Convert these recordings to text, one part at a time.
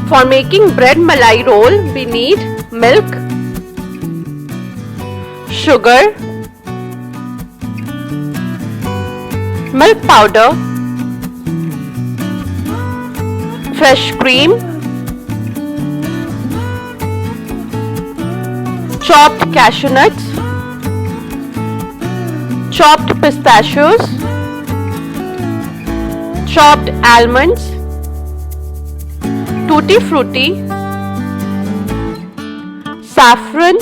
For making bread malai roll, we need milk, sugar, milk powder, fresh cream, chopped cashew nuts, chopped pistachios, chopped almonds, TUTTI-FRUTTI, saffron,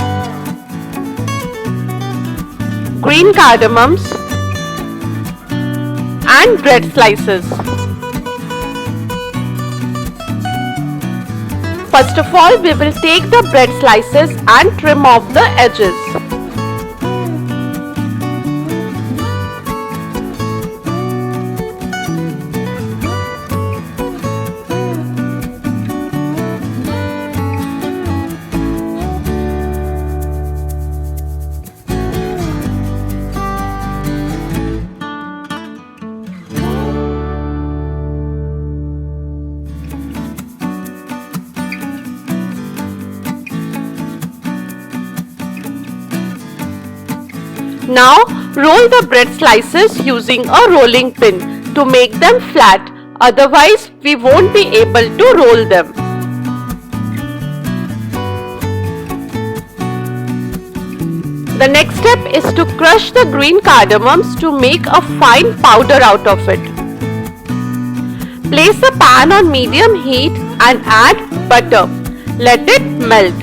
green cardamoms, and bread slices. First of all, we will take the bread slices and trim off the edges. Now roll the bread slices using a rolling pin to make them flat, otherwise we won't be able to roll them. The next step is to crush the green cardamoms to make a fine powder out of it. Place the pan on medium heat and add butter. Let it melt.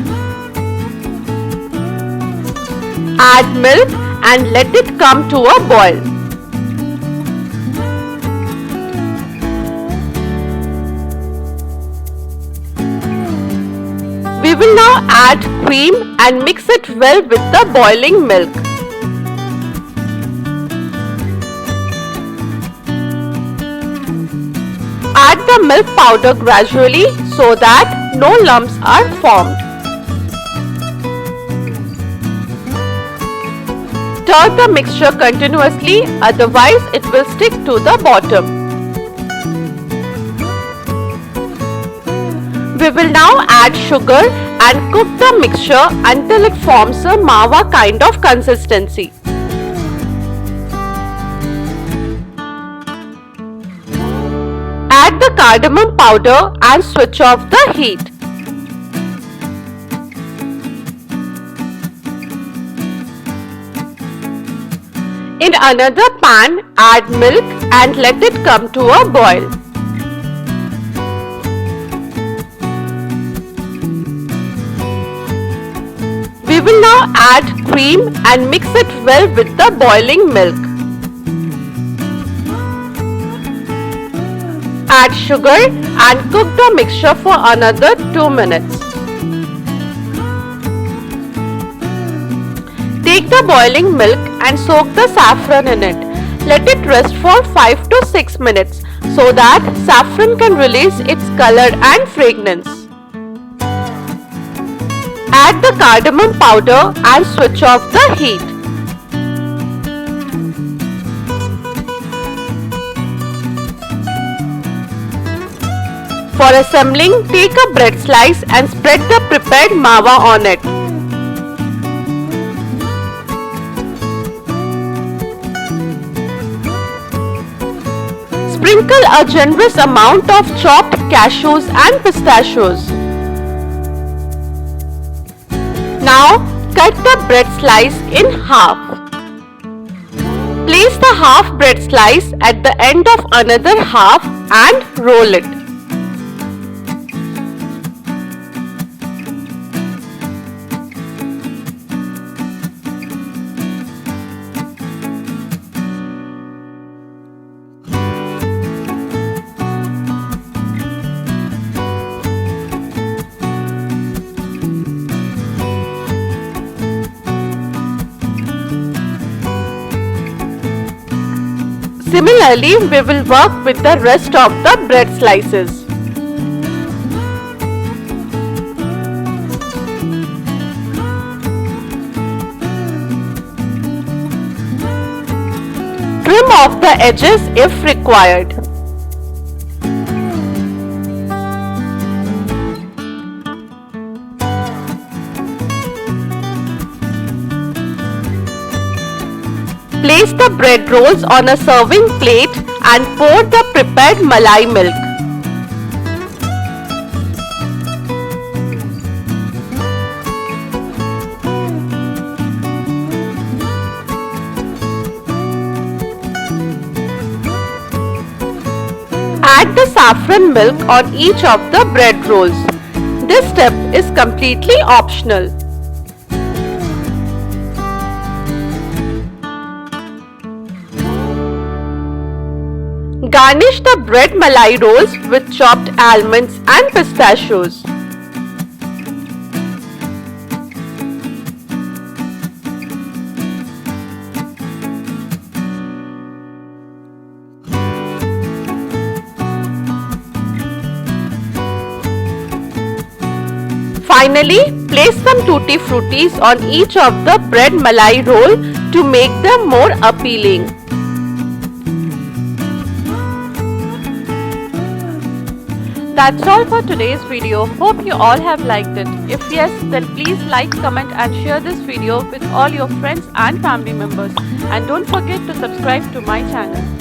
Add milk and let it come to a boil. We will now add cream and mix it well with the boiling milk. Add the milk powder gradually so that no lumps are formed. Stir the mixture continuously, otherwise it will stick to the bottom. We will now add sugar and cook the mixture until it forms a MAWA kind of consistency. Add the cardamom powder and switch off the heat. In another pan, add milk and let it come to a boil. We will now add cream and mix it well with the boiling milk. Add sugar and cook the mixture for another 2 minutes. Take the boiling milk and soak the saffron in it. Let it rest for 5 to 6 minutes so that saffron can release its color and fragrance. Add the cardamom powder and switch off the heat. For assembling, take a bread slice and spread the prepared MAWA on it. Sprinkle a generous amount of chopped cashews and pistachios. Now cut the bread slice in half. Place the half bread slice at the end of another half and roll it. Similarly, we will work with the rest of the bread slices. Trim off the edges if required. Place the bread rolls on a serving plate and pour the prepared malai milk. Add the saffron milk on each of the bread rolls. This step is completely optional. Garnish the bread malai rolls with chopped almonds and pistachios. Finally, place some tutti fruttis on each of the bread malai roll to make them more appealing. That's all for today's video. Hope you all have liked it. If yes, then please like, comment and share this video with all your friends and family members. And don't forget to subscribe to my channel.